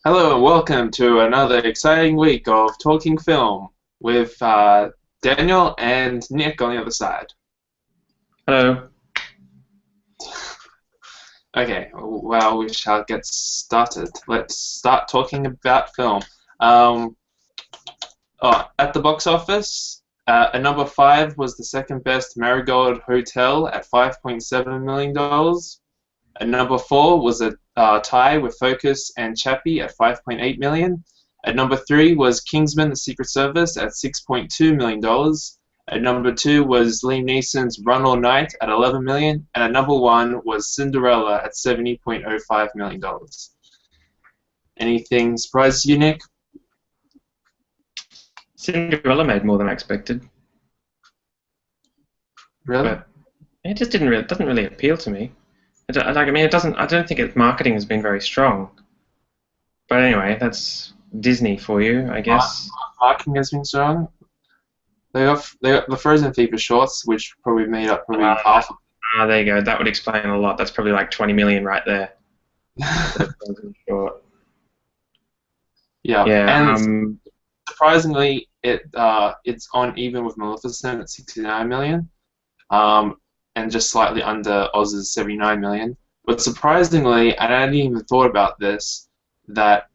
Hello and welcome to another exciting week of Talking Film with Daniel and Nick on the other side. Hello. Okay, well, we shall get started. Let's start talking about film. Um, at the box office, at number 5 was the second best Marigold Hotel at $5.7 million. At number 4 was a tie with Focus and Chappie at 5.8 million. At number 3 was Kingsman: The Secret Service at $6.2 million. At number 2 was Liam Neeson's Run All Night at 11 million, and at number 1 was Cinderella at $70.05 million. Anything surprise you, Nick? Cinderella made more than I expected, Really? but it just doesn't really appeal to me. It doesn't. I don't think its marketing has been very strong. But anyway, that's Disney for you, I guess. Marking has been strong. They got the Frozen Fever shorts, which probably made up half of There you go. That would explain a lot. That's probably like 20 million right there. Short. Yeah, Yeah. and surprisingly, it's on even with Maleficent at 69 million, and just slightly under Oz's 79 million. But surprisingly, and I hadn't even thought about this, that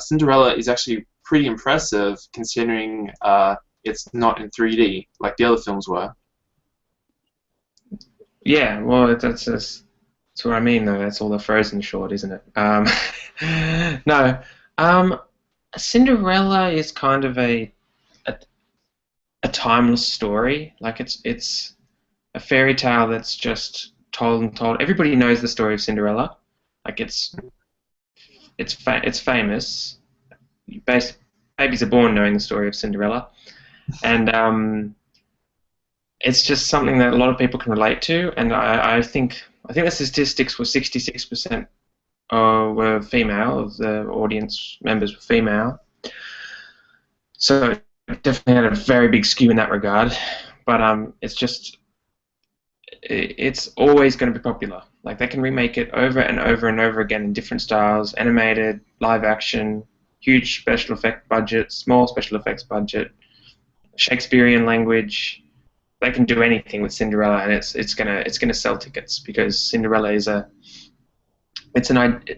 Cinderella is actually pretty impressive considering it's not in 3D like the other films were. Yeah. Well, that's what I mean, though. That's all the Frozen short, isn't it? No. Cinderella is kind of a a timeless story. Like it's a fairy tale that's just told and told. Everybody knows the story of Cinderella. Like it's famous. Babies are born knowing the story of Cinderella, and it's just something that a lot of people can relate to. And I think the statistics were 66% were female, of the audience members were female. So it definitely had a very big skew in that regard. But it's always going to be popular. Like they can remake it over and over and over again in different styles: animated, live action, huge special effect budget, small special effects budget, Shakespearean language. They can do anything with Cinderella, and it's gonna sell tickets because Cinderella is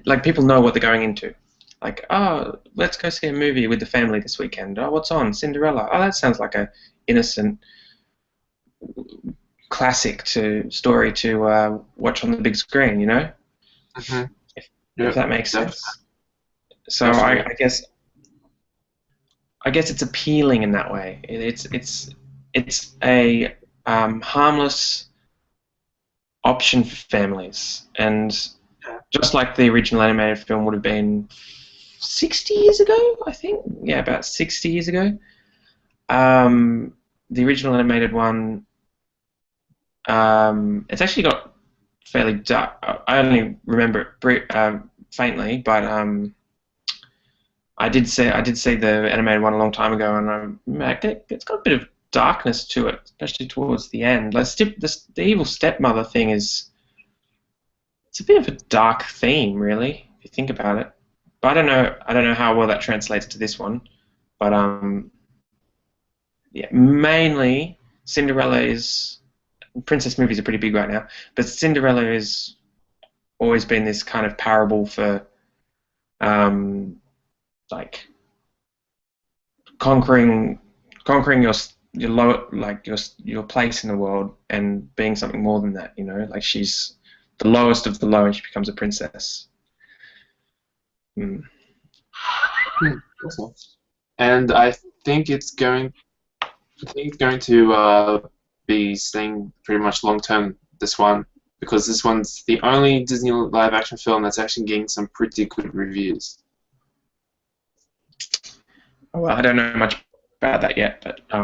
like people know what they're going into. Like, oh, let's go see a movie with the family this weekend. Oh, what's on? Cinderella. Oh, that sounds like a innocent classic story to watch on the big screen, you know? Mm-hmm. If that makes sense. So I guess it's appealing in that way. It's a harmless option for families, and just like the original animated film would have been 60 years ago, I think. Yeah, about 60 years ago. The original animated one. It's actually got fairly dark. I only remember it faintly, but I did see the animated one a long time ago, and it's got a bit of darkness to it, especially towards the end. Like the evil stepmother thing it's a bit of a dark theme, really, if you think about it. But I don't know how well that translates to this one, but yeah, mainly Cinderella is. Princess movies are pretty big right now, but Cinderella has always been this kind of parable for like conquering your low, like your place in the world and being something more than that. You know, like she's the lowest of the low and she becomes a princess. Mm. Awesome. And I think it's going to be staying pretty much long term, this one, because this one's the only Disney live action film that's actually getting some pretty good reviews. Well, I don't know much about that yet, but I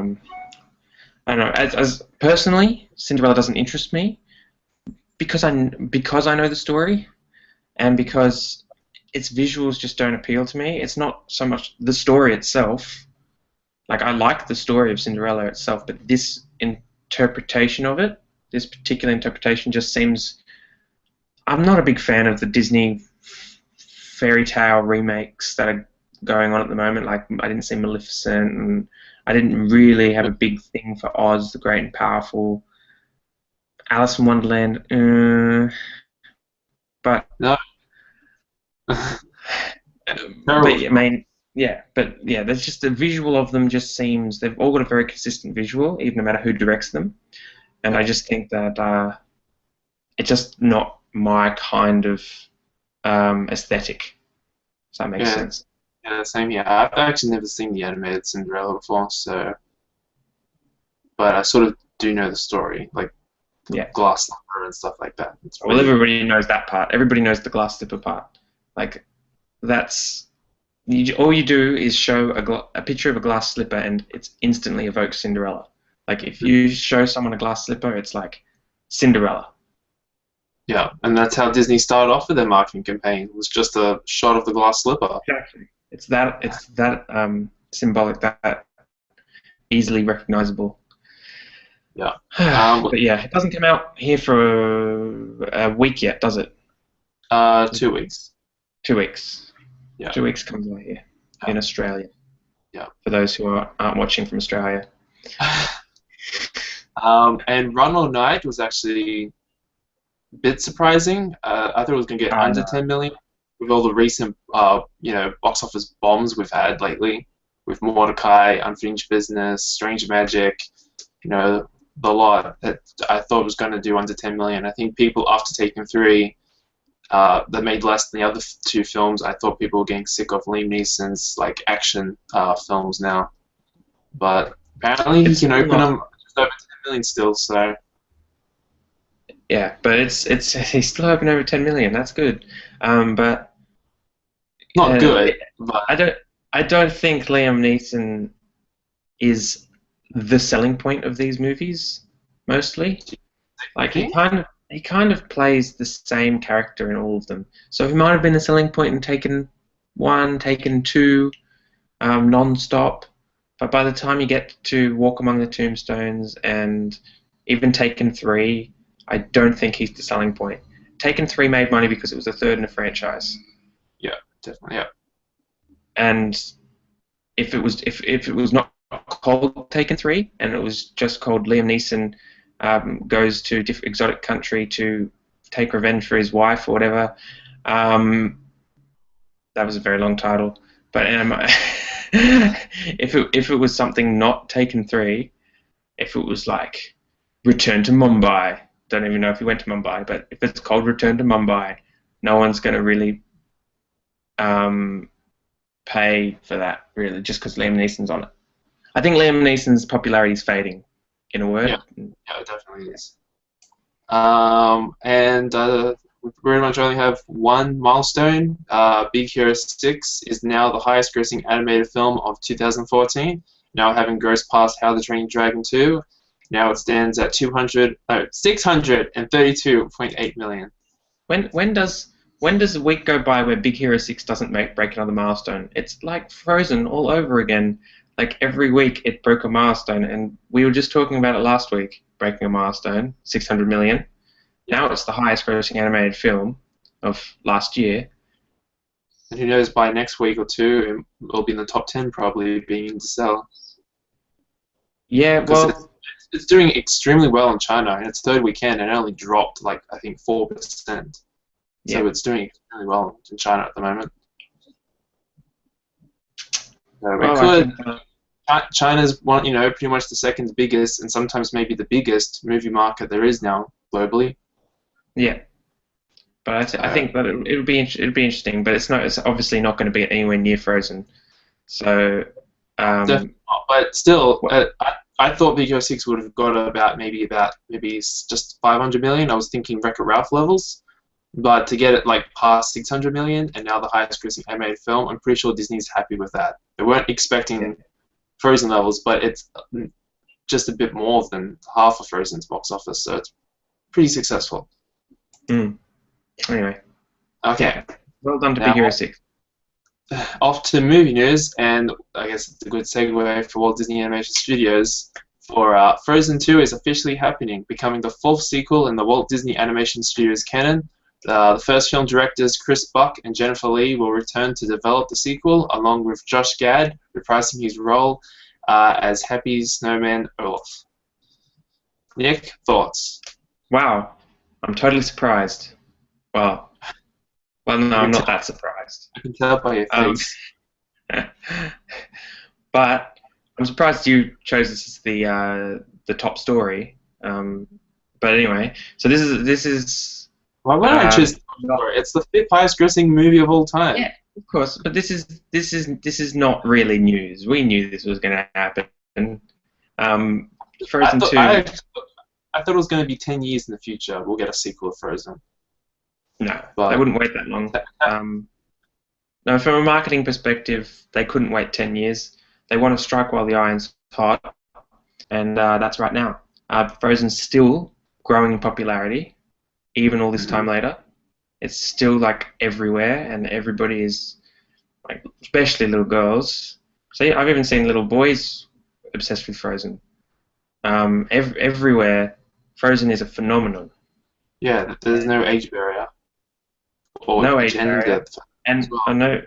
don't know. As personally, Cinderella doesn't interest me because I know the story, and because its visuals just don't appeal to me. It's not so much the story itself. Like, I like the story of Cinderella itself, but this interpretation of it, this particular interpretation, just seems. I'm not a big fan of the Disney fairy tale remakes that are going on at the moment. Like I didn't see Maleficent, and I didn't really have a big thing for Oz, the Great and Powerful. Alice in Wonderland, but No. but I mean, but there's just the visual of them just seems they've all got a very consistent visual, even no matter who directs them. And I just think that it's just not my kind of aesthetic. Does that make sense? Yeah, same here. I've actually never seen the animated Cinderella before, but I sort of do know the story, like the glass slipper and stuff like that. Well, everybody knows that part. Everybody knows the glass slipper part. Like that's all you do is show a picture of a glass slipper, and it instantly evokes Cinderella. Like if you show someone a glass slipper, it's like Cinderella. Yeah, and that's how Disney started off with their marketing campaign. It was just a shot of the glass slipper. Exactly. It's that symbolic, that easily recognizable. Yeah. But yeah, it doesn't come out here for a week yet, does it? 2 weeks. 2 weeks. Yeah. 2 weeks comes out here in Australia. Yeah. For those who aren't watching from Australia. And Run All Night was actually a bit surprising. I thought it was going to get under 10 million with all the recent, box office bombs we've had lately, with Mordecai, Unfinished Business, Strange Magic, the lot. That I thought was going to do under 10 million. I think people after Taken 3, that made less than the other two films. I thought people were getting sick of Liam Neeson's like action films now, but apparently he can open them just over 10 million still. So yeah, but he's still open over 10 million. That's good, but not good. But I don't think Liam Neeson is the selling point of these movies. Mostly, like he kind of plays the same character in all of them. So he might have been the selling point in Taken 1, Taken 2, non-stop. But by the time you get to Walk Among the Tombstones and even Taken 3, I don't think he's the selling point. Taken 3 made money because it was the third in a franchise. Yeah, definitely. Yeah. And if it was not called Taken 3 and it was just called Liam Neeson goes to a exotic country to take revenge for his wife or whatever, that was a very long title. But if it was something not Taken 3, if it was like Return to Mumbai, don't even know if he went to Mumbai, but if it's called Return to Mumbai, no one's going to really pay for that, really, just because Liam Neeson's on it. I think Liam Neeson's popularity is fading, in a word. Yeah, it definitely is. And we pretty much only have one milestone. Big Hero 6 is now the highest grossing animated film of 2014, now having grossed past How the Train Dragon 2. Now it stands at 632.8 million. When does a week go by where Big Hero 6 doesn't break another milestone? It's like Frozen all over again. Like every week it broke a milestone, and we were just talking about it last week, breaking a milestone, 600 million. Now it's the highest grossing animated film of last year. And who knows, by next week or two, it'll be in the top 10 probably, being to sell. Yeah, well, it's doing extremely well in China. In its third weekend, and it only dropped, like, I think 4%. Yeah. So it's doing extremely well in China at the moment. So China's pretty much the second biggest, and sometimes maybe the biggest movie market there is now globally. Yeah, but I think that it'll be interesting, but it's obviously not going to be anywhere near Frozen. So, but still, I thought Big Hero 6 would have got about maybe just 500 million. I was thinking Wreck-It Ralph levels. But to get it like past 600 million and now the highest grossing animated film, I'm pretty sure Disney's happy with that. They weren't expecting Frozen levels, but it's just a bit more than half of Frozen's box office, so it's pretty successful. Anyway. Okay. Well done to Big Hero 6. Off to movie news, and I guess it's a good segue for Walt Disney Animation Studios. For Frozen 2 is officially happening, becoming the fourth sequel in the Walt Disney Animation Studios canon. The first film directors Chris Buck and Jennifer Lee will return to develop the sequel, along with Josh Gad reprising his role as Happy Snowman Olaf. Nick, thoughts? Wow, I'm totally surprised. Well, no, I'm not that surprised. I can tell by your face. But I'm surprised you chose this as the top story. But anyway, so this is. Why would I choose? It's the fifth highest-grossing movie of all time. Yeah, of course. But this is not really news. We knew this was going to happen. Frozen 2. I thought it was going to be 10 years in the future. We'll get a sequel of Frozen. No, they wouldn't wait that long. No, from a marketing perspective, they couldn't wait 10 years. They want to strike while the iron's hot, and that's right now. Frozen's still growing in popularity, even all this time later. It's still like everywhere, and everybody is like, especially little girls. See, I've even seen little boys obsessed with Frozen. Everywhere, Frozen is a phenomenon. Yeah, there's no age barrier. Or no age barrier. And well. I know,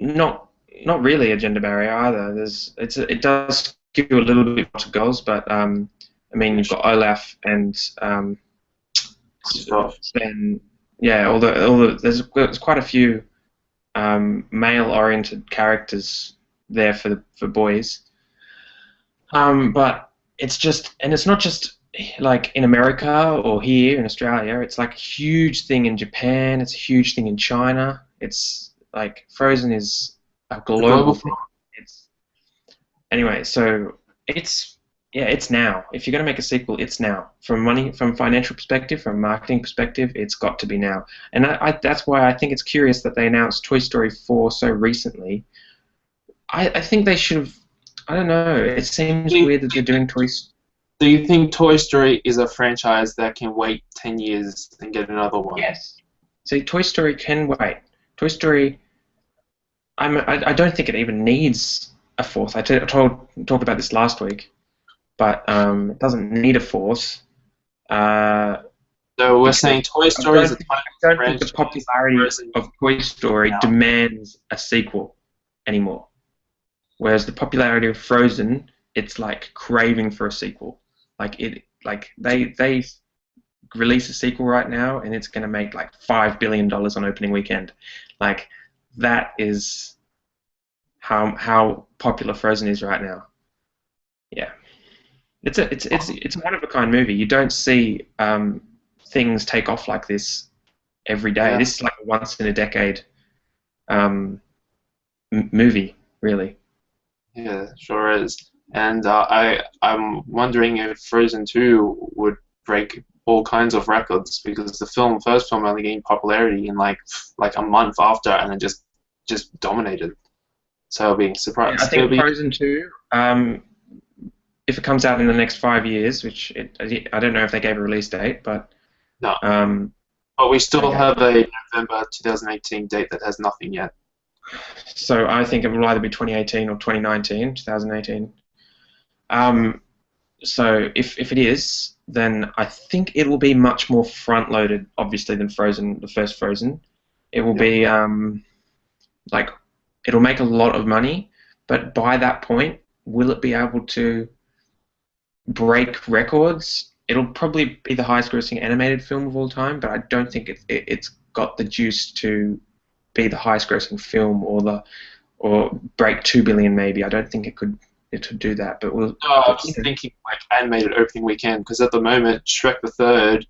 not really a gender barrier either. It does give you a little bit more to girls, but I mean, you've got Olaf and Sven. Yeah, although there's quite a few male-oriented characters there for boys. But it's not just like in America or here in Australia. It's like a huge thing in Japan. It's a huge thing in China. It's like Frozen is a global thing. Anyway, so it's now. If you're going to make a sequel, it's now. From a financial perspective, from a marketing perspective, it's got to be now. And that's why I think it's curious that they announced Toy Story 4 so recently. I think they should have. I don't know. It seems weird that they're doing Toy Story. Do you think Toy Story is a franchise that can wait 10 years and get another one? Yes. See, Toy Story can wait. Toy Story. I don't think it even needs a fourth. I talked about this last week, but it doesn't need a fourth. So we're saying Toy Story is a I don't think the popularity of Toy Story demands a sequel anymore. Whereas the popularity of Frozen, it's like craving for a sequel. They release a sequel right now, and it's going to make like $5 billion on opening weekend. Like, that is how popular Frozen is right now. Yeah, it's a one of a kind movie. You don't see things take off like this every day. Yeah. This is like a once in a decade movie, really. Yeah, sure is. And I'm wondering if Frozen 2 would break all kinds of records, because the first film only gained popularity in like a month after, and then just dominated. So I'll be surprised. Yeah, I think Frozen 2, if it comes out in the next 5 years, which I don't know if they gave a release date, but no. But we still have a November 2018 date that has nothing yet. So I think it will either be 2018 or 2018. So if it is, then I think it will be much more front-loaded, obviously, than Frozen, the first Frozen. It will be like, it'll make a lot of money, but by that point, will it be able to break records? It'll probably be the highest-grossing animated film of all time, but I don't think it's got the juice to be the highest-grossing film or break 2 billion maybe. I don't think it could do that. But we'll. I was thinking like animated opening weekend, because at the moment Shrek the Third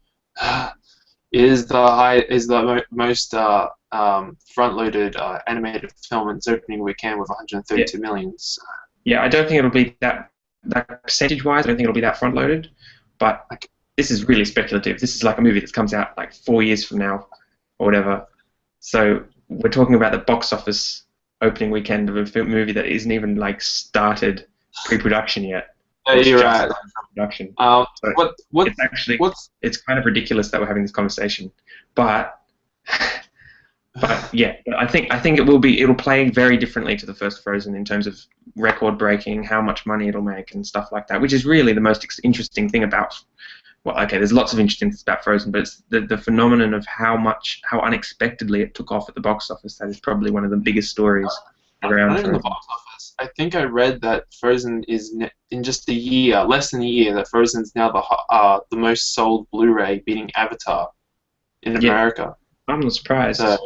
is the most front-loaded animated film in its opening weekend with 132 million. So. Yeah, I don't think it'll be that percentage-wise. I don't think it'll be that front-loaded. But this is really speculative. This is like a movie that comes out like 4 years from now or whatever. So we're talking about the box office opening weekend of a movie that isn't even like started pre-production yet. Yeah, you're right. Production. It's kind of ridiculous that we're having this conversation, but yeah, I think it'll play very differently to the first Frozen in terms of record breaking, how much money it'll make, and stuff like that, which is really the most interesting thing about well, okay, there's lots of interesting things about Frozen, but it's the phenomenon of how unexpectedly it took off at the box office. That is probably one of the biggest stories around Not even the Frozen. box office. I think I read that Frozen is in just a year, less than a year, that Frozen's now the most sold Blu-ray, beating Avatar in Yeah, America. I'm not surprised. So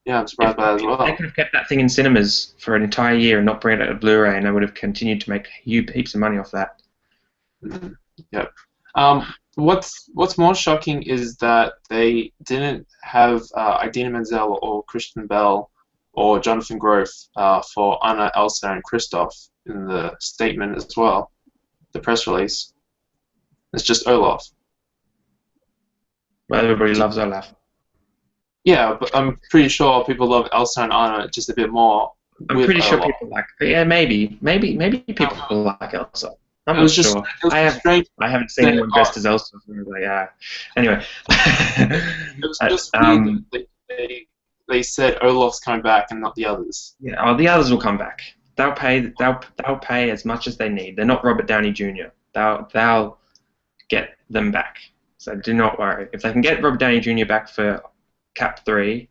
yeah, I'm surprised by that as They well. could have kept that thing in cinemas for an entire year and not bring it out to Blu-ray, and they would have continued to make heaps of money off that. Mhm. Yep. What's more shocking is that they didn't have Idina Menzel or Kristen Bell or Jonathan Groff for Anna, Elsa, and Kristoff in the statement as well, the press release. It's just Olaf. But everybody loves Olaf. Yeah, but I'm pretty sure people love Elsa and Anna just a bit more I'm with pretty sure Olaf. people like. Yeah, maybe people like Elsa. I'm It not was just sure. it was just strange. I haven't seen anyone dressed as Elsa. So yeah. Anyway. It was just weird that they said Olaf's coming back and not the others. Yeah. Oh, the others will come back. They'll pay as much as they need. They're not Robert Downey Jr. They'll get them back. So do not worry. If they can get Robert Downey Jr. back for Cap 3,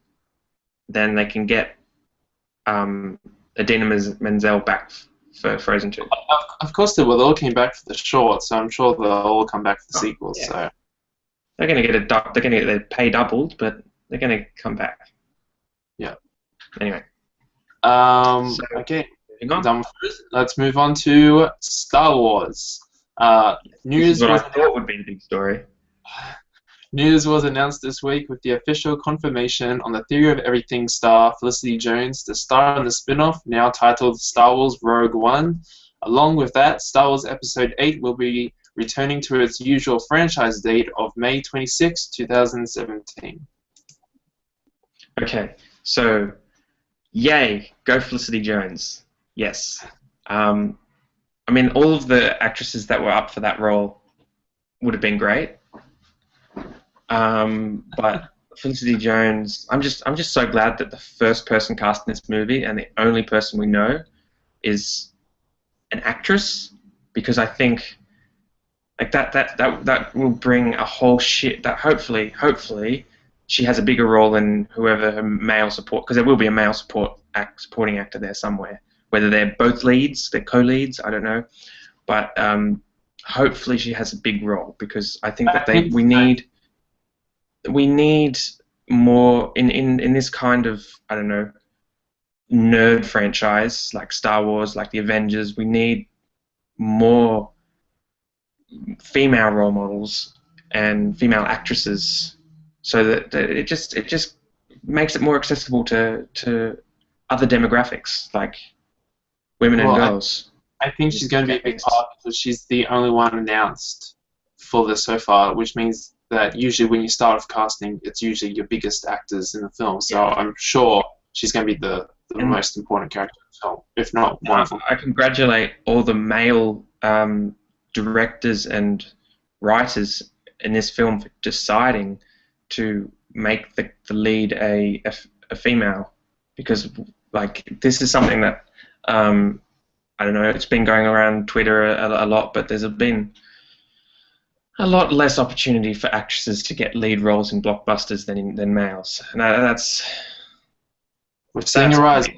then they can get Idina Menzel back for Frozen 2. Of course they will. They all came back for the short, so I'm sure they'll all come back for the sequels. Yeah. So They're going to get their pay doubled, but they're going to come back. Yeah. Anyway. Okay. Done with this. Let's move on to Star Wars. This is what I thought would be the big story. News was announced this week with the official confirmation on the Theory of Everything star Felicity Jones to star in the spin-off now titled Star Wars Rogue One. Along with that, Star Wars Episode 8 will be returning to its usual franchise date of May 26, 2017. Okay, so yay, go Felicity Jones. Yes. I mean, all of the actresses that were up for that role would have been great. But Felicity Jones, I'm just so glad that the first person cast in this movie and the only person we know is an actress, because I think like that will bring a whole shit that hopefully she has a bigger role than whoever her male support, because there will be a male supporting actor there somewhere, whether they're both leads, they're co-leads, I don't know, but hopefully she has a big role, because I think that we need more in this kind of, I don't know, nerd franchise like Star Wars, like the Avengers. We need more female role models and female actresses, so that it just makes it more accessible to other demographics like women and girls. I think she's going to be a big part because she's the only one announced for this so far, which means that usually when you start off casting, it's usually your biggest actors in the film. So yeah. I'm sure she's going to be the most important character in the film, if not one of them. I congratulate all the male directors and writers in this film for deciding to make the lead a female, because like this is something that I don't know, it's been going around Twitter a lot, but there's been a lot less opportunity for actresses to get lead roles in blockbusters than males. And we're seeing a rise.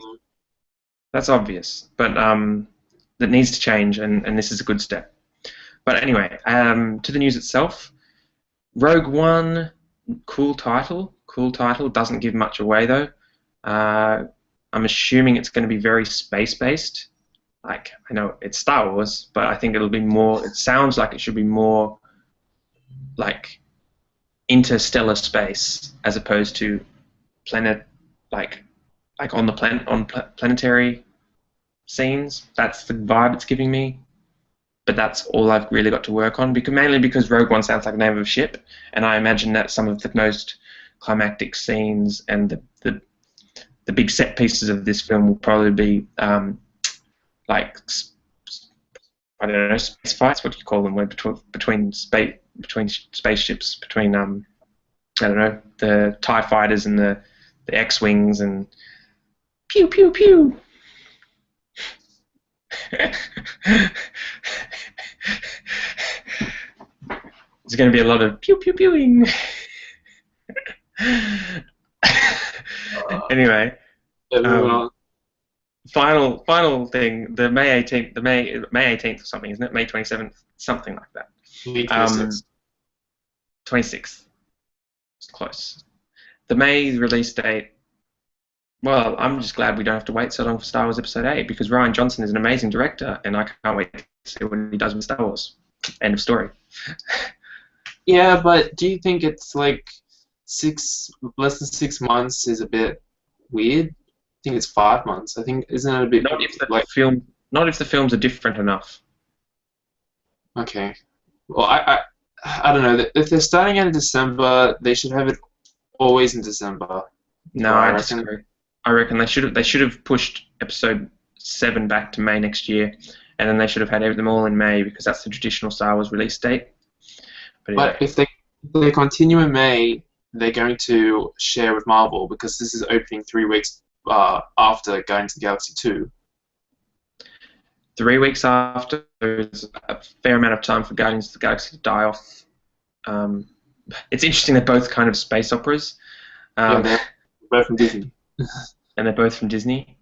That's obvious, but that needs to change, and this is a good step. But anyway, to the news itself. Rogue One, cool title, doesn't give much away though. I'm assuming it's going to be very space-based. Like, I know it's Star Wars, but I think it'll be more, it sounds like it should be more like interstellar space as opposed to planet, like on the planet, on planetary scenes. That's the vibe it's giving me. But that's all I've really got to work on, mainly because Rogue One sounds like the name of a ship, and I imagine that some of the most climactic scenes and the big set pieces of this film will probably be like, I don't know, space fights. What do you call them? Where between spaceships, between I don't know, the TIE fighters and the X-wings, and pew pew pew. There's going to be a lot of pew pew pewing. Anyway, Yeah, move um, on. final thing. The May 18th, May 18th or something, isn't it? May 27th, something like that. May 26th. 26th. It's close. The May release date. Well, I'm just glad we don't have to wait so long for Star Wars Episode 8 because Rian Johnson is an amazing director, and I can't wait to see what he does with Star Wars. End of story. Yeah, but do you think it's like less than 6 months is a bit weird? I think it's 5 months. I think isn't it a bit Not if the like not if the films are different enough. okay? Well, I don't know. If they're starting in December, they should have it always in December. No, I I reckon. disagree. I reckon they should have pushed Episode 7 back to May next year, and then they should have had them all in May because that's the traditional Star Wars release date. But But anyway, if they continue in May, they're going to share with Marvel because this is opening 3 weeks after Guardians of the Galaxy 2. 3 weeks after, there's a fair amount of time for Guardians of the Galaxy to die off. Um, it's interesting they're both kind of space operas, Yeah, they're both from Disney. and they're both from Disney.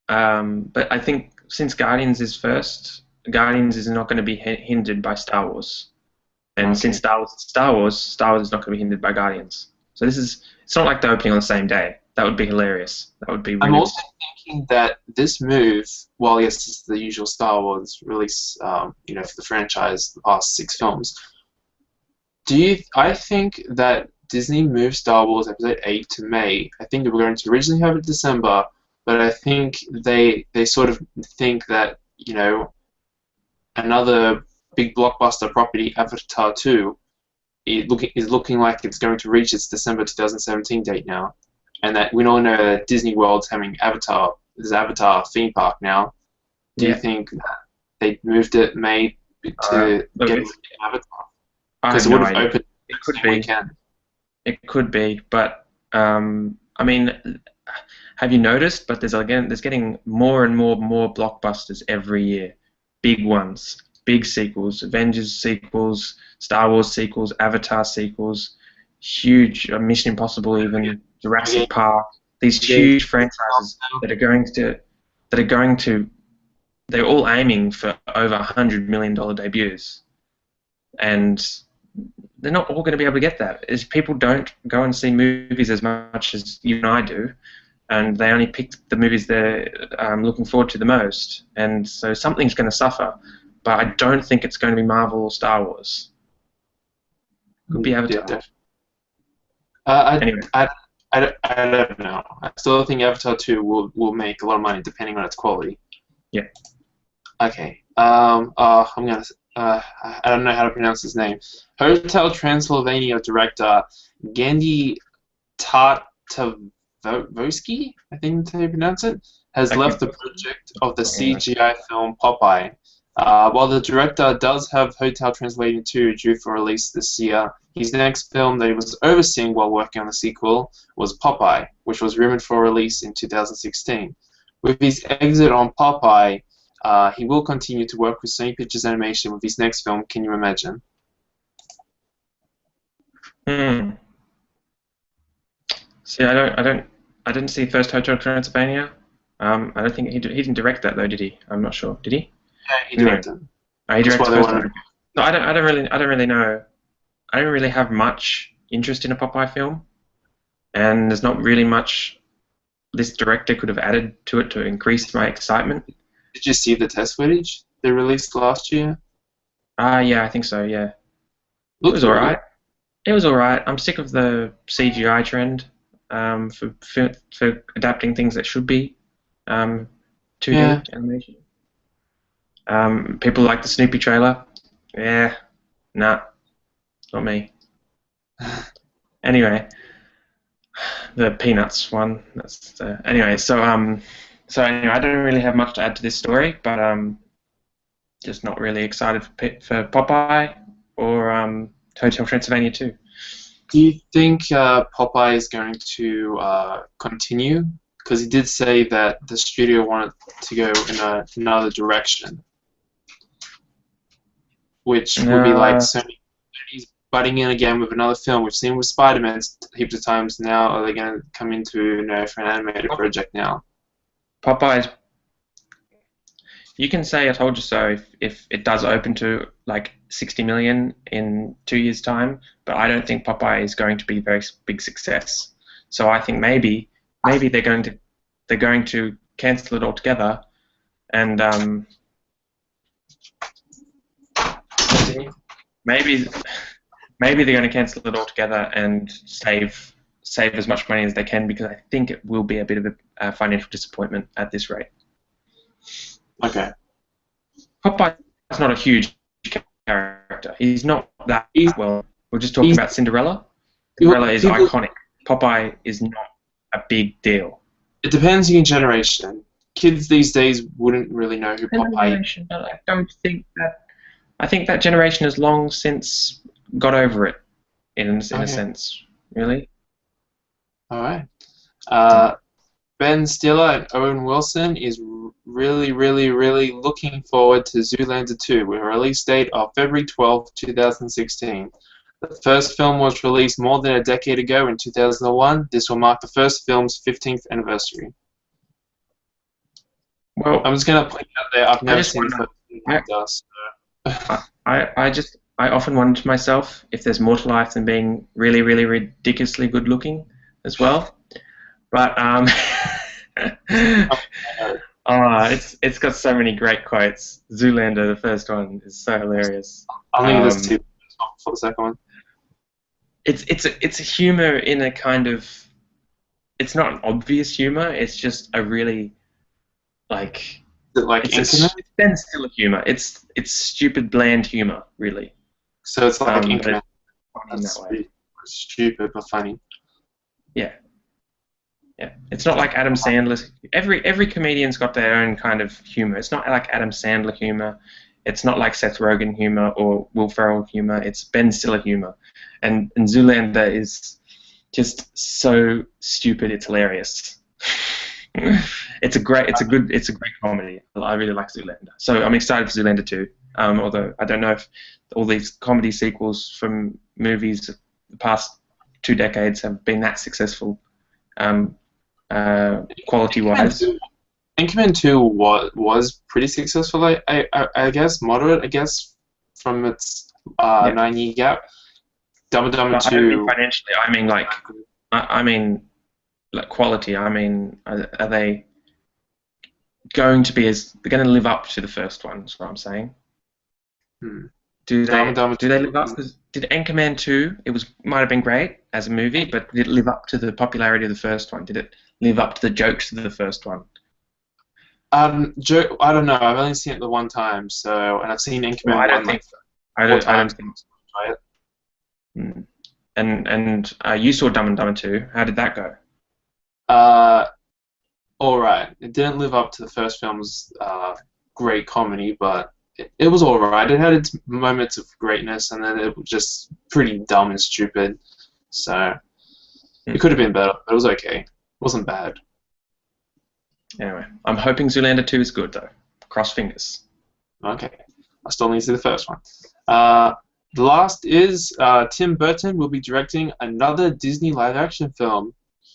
But I think since Guardians is first, Guardians is not going to be hindered by Star Wars. And Okay. since Star Wars is not going to be hindered by Guardians. So it's not like they're opening on the same day. That would be hilarious. That would be really. I'm also thinking that this move, while yes, it's the usual Star Wars release, for the franchise, the past 6 films. I think that Disney moved Star Wars Episode 8 to May. I think they were going to originally have it December, but I think they sort of think that another big blockbuster property, Avatar 2, is looking like it's going to reach its December 2017 date now, and that we all know that Disney World's having this Avatar theme park now. Do you think that they moved it May to look, get Avatar? I Because have it would no have idea. opened It could the be. weekend. It could be, but I mean, have you noticed? But there's getting more and more blockbusters every year, big ones, big sequels, Avengers sequels, Star Wars sequels, Avatar sequels, huge Mission Impossible, even Jurassic Park. These huge franchises that are going to, they're all aiming for over $100 million debuts, and they're not all going to be able to get that. Is people don't go and see movies as much as you and I do, and they only pick the movies they're looking forward to the most, and so something's going to suffer. But I don't think it's going to be Marvel or Star Wars. Could be Avatar. Anyway. I don't know. I still think Avatar 2 will make a lot of money depending on its quality. Yeah. Okay. I don't know how to pronounce his name. Hotel Transylvania director Gandhi Tartakovsky, I think that's how you pronounce it, has left the project of the CGI film Popeye. While the director does have Hotel Transylvania 2 due for release this year, his next film that he was overseeing while working on the sequel was Popeye, which was rumored for release in 2016. With his exit on Popeye, he will continue to work with Sony Pictures Animation with his next film. Can you imagine? See, I didn't see First Hotel Transylvania. I don't think he didn't direct that though, did he? I'm not sure. Did he? Yeah, he directed. He directed That's why First. No, I don't really know. I don't really have much interest in a Popeye film, and there's not really much this director could have added to it to increase my excitement. Did you see the test footage they released last year? Yeah, I think so. Yeah, it was alright. It was alright. I'm sick of the CGI trend for adapting things that should be 2D animation. People like the Snoopy trailer. Yeah, nah, not me. Anyway, the Peanuts one. Anyway. So anyway, I don't really have much to add to this story, but just not really excited for Popeye or Hotel Transylvania 2. Do you think Popeye is going to continue? Because he did say that the studio wanted to go in another direction, which would be like Sony's butting in again with another film. We've seen with Spider-Man heaps of times now. Are they going to come into, for an animated project now? Popeye's. You can say "I told you so" if it does open to like 60 million in 2 years' time, but I don't think Popeye is going to be a very big success. So I think maybe they're going to cancel it altogether, and maybe they're going to cancel it altogether and save as much money as they can, because I think it will be a bit of a financial disappointment at this rate. Okay. Popeye is not a huge character. He's not that well. We're just talking about Cinderella. Cinderella is iconic. Popeye is not a big deal. It depends on your generation. Kids these days wouldn't really know who Popeye is. But I don't think that. I think that generation has long since got over it, in a sense. Really. All right. Ben Stiller and Owen Wilson is really, really, really looking forward to Zoolander 2 with a release date of February 12, 2016. The first film was released more than a decade ago in 2001. This will mark the first film's 15th anniversary. Well, I'm just going to point out there, I've never seen the first film. I often wonder to myself if there's more to life than being really, really ridiculously good looking as well. But it's got so many great quotes. Zoolander, the first one, is so hilarious. I'll leave this to for the second one. It's a humor in a kind of. It's not an obvious humor. It's just a really It's Ben Stiller humor. It's stupid, bland humor, really. So it's like Inkerman. That's stupid but funny. Yeah. Yeah. It's not like Adam Sandler. Every comedian's got their own kind of humor. It's not like Adam Sandler humor. It's not like Seth Rogen humor or Will Ferrell humor. It's Ben Stiller humor. And Zoolander is just so stupid. It's hilarious. It's a great comedy. I really like Zoolander. So I'm excited for Zoolander 2. Although I don't know if all these comedy sequels from movies the past 2 decades have been that successful, quality-wise. Anchorman 2 was pretty successful. I guess moderate. I guess from its 9-year gap. Dumb and Dumber 2. I don't mean financially. I mean like quality. I mean, are they going to be they're going to live up to the first one? Is what I'm saying. Do they live up? Did Anchorman 2? Might have been great as a movie, but did it live up to the popularity of the first one? Did it live up to the jokes of the first one? I don't know. I've only seen it the one time, and I've seen Anchorman. Well, I don't think so. I don't think so. Try it. And you saw Dumb and Dumber 2. How did that go? All right. It didn't live up to the first film's great comedy, but it was all right. It had its moments of greatness, and then it was just pretty dumb and stupid. So it could have been better, but it was okay. It wasn't bad. Anyway, I'm hoping Zoolander 2 is good, though. Cross fingers. Okay. I still need to see the first one. The last is Tim Burton will be directing another Disney live-action film.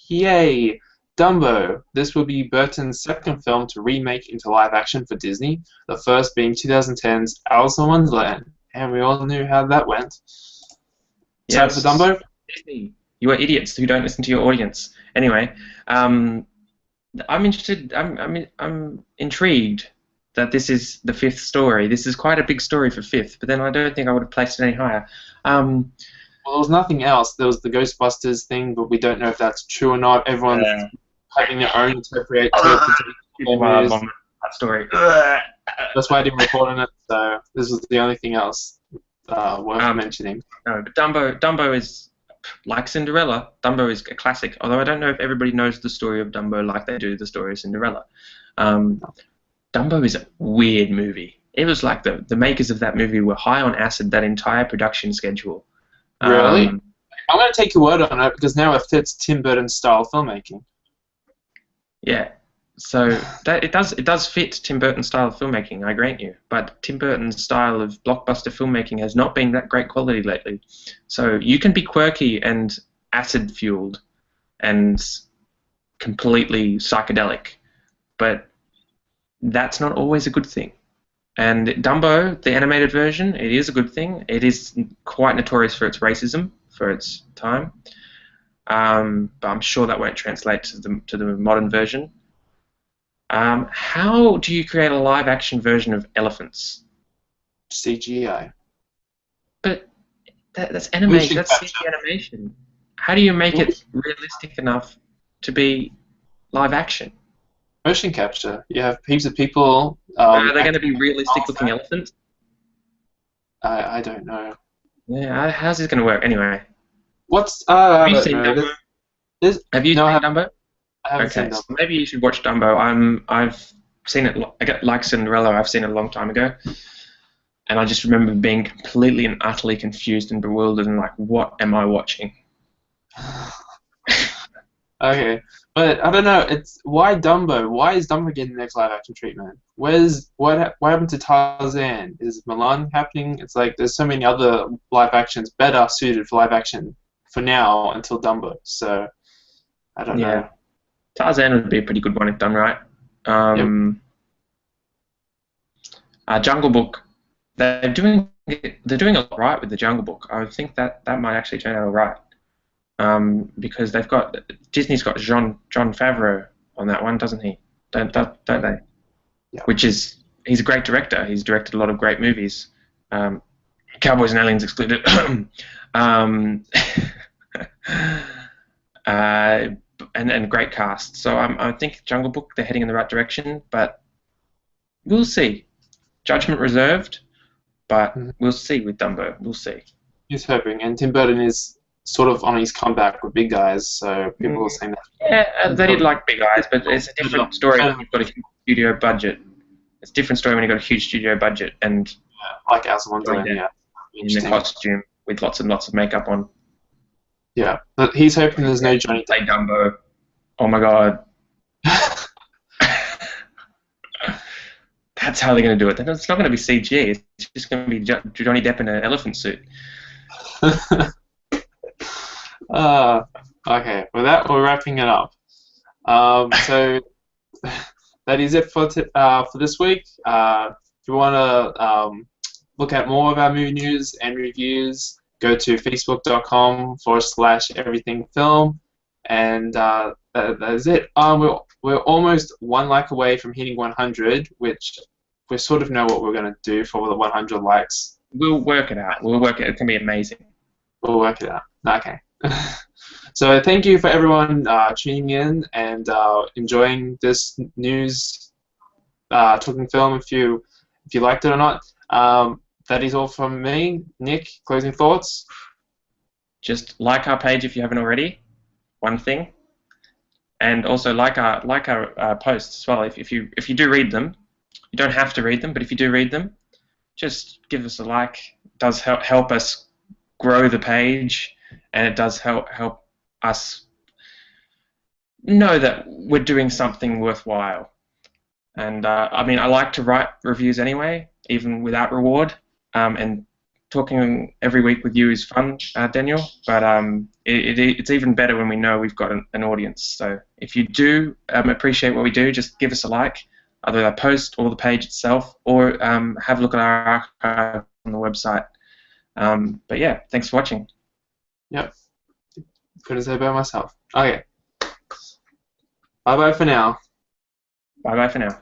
Yay! Dumbo. This will be Burton's second film to remake into live-action for Disney, the first being 2010's Alice in Wonderland. And we all knew how that went. Yes. So for Dumbo? Disney. You are idiots who don't listen to your audience. Anyway, I'm interested. I'm intrigued that this is the 5th story. This is quite a big story for 5th, but then I don't think I would have placed it any higher. Well, there was nothing else. There was the Ghostbusters thing, but we don't know if that's true or not. Everyone's having their own interpretation. That story. That's why I didn't report on it. So this was the only thing else worth mentioning. No, but Dumbo is like Cinderella. Dumbo is a classic. Although I don't know if everybody knows the story of Dumbo like they do the story of Cinderella. Dumbo is a weird movie. It was like the makers of that movie were high on acid that entire production schedule. Really? I'm going to take your word on it because now it fits Tim Burton's style of filmmaking. Yeah. So that it does fit Tim Burton's style of filmmaking, I grant you. But Tim Burton's style of blockbuster filmmaking has not been that great quality lately. So you can be quirky and acid fueled and completely psychedelic, but that's not always a good thing. And Dumbo, the animated version, it is a good thing. It is quite notorious for its racism for its time, but I'm sure that won't translate to the modern version. How do you create a live-action version of elephants? CGI. But that's animation. Motion That's capture. CG animation. How do you make it realistic enough to be live action? Motion capture. You have heaps of people. Are they going to be realistic-looking elephants? I don't know. Yeah. How's this going to work anyway? What's Have you seen Dumbo? Have you seen Dumbo? I haven't seen Okay, Dumbo. so maybe you should watch Dumbo. I've seen it. Like Cinderella, I've seen it a long time ago, and I just remember being completely and utterly confused and bewildered and like, what am I watching? Okay, but I don't know. It's why Dumbo? Why is Dumbo getting the next live action treatment? What happened to Tarzan? Is Milan happening? It's like there's so many other live actions better suited for live action for now until Dumbo. So I don't know. Yeah, Tarzan would be a pretty good one if done right. Jungle Book, they're doing a lot right with the Jungle Book. I would think that might actually turn out all right. Because Disney's got John Favreau on that one, doesn't he? Don't they? Yeah. He's a great director. He's directed a lot of great movies, Cowboys and Aliens excluded. And a great cast. So I think Jungle Book, they're heading in the right direction, but we'll see. Judgment reserved, but we'll see with Dumbo. We'll see. He's hoping, and Tim Burton is sort of on his comeback with Big Eyes, so people are saying that. Yeah, they did like Big Eyes, but it's a different story when you've got a huge studio budget. It's a different story when you've got a huge studio budget and like Awesomeness, yeah. In the costume with lots and lots of makeup on. Yeah, but he's hoping there's no Johnny Depp. Dumbo. Oh my god. That's how they're going to do it. It's not going to be CG. It's just going to be Johnny Depp in an elephant suit. Okay, with that, we're wrapping it up. So that is it for this week. If you want to look at more of our movie news and reviews, go to facebook.com/everythingfilm, and that is it. We're almost 1 like away from hitting 100, which we sort of know what we're going to do for the 100 likes. We'll work it out. It can be amazing. We'll work it out. Okay. So thank you for everyone tuning in and enjoying this news talking film. If you liked it or not, that is all from me. Nick, closing thoughts. Just like our page if you haven't already. One thing, and also like our posts as well. If you do read them, you don't have to read them, but if you do read them, just give us a like. It does help us grow the page, and it does help us know that we're doing something worthwhile. And I mean, I like to write reviews anyway, even without reward. And talking every week with you is fun, Daniel. But it's even better when we know we've got an audience. So if you do appreciate what we do, just give us a like, either the post or the page itself, or have a look at our archive on the website. But yeah, thanks for watching. Yep. Couldn't say by myself. Okay. Bye-bye for now. Bye-bye for now.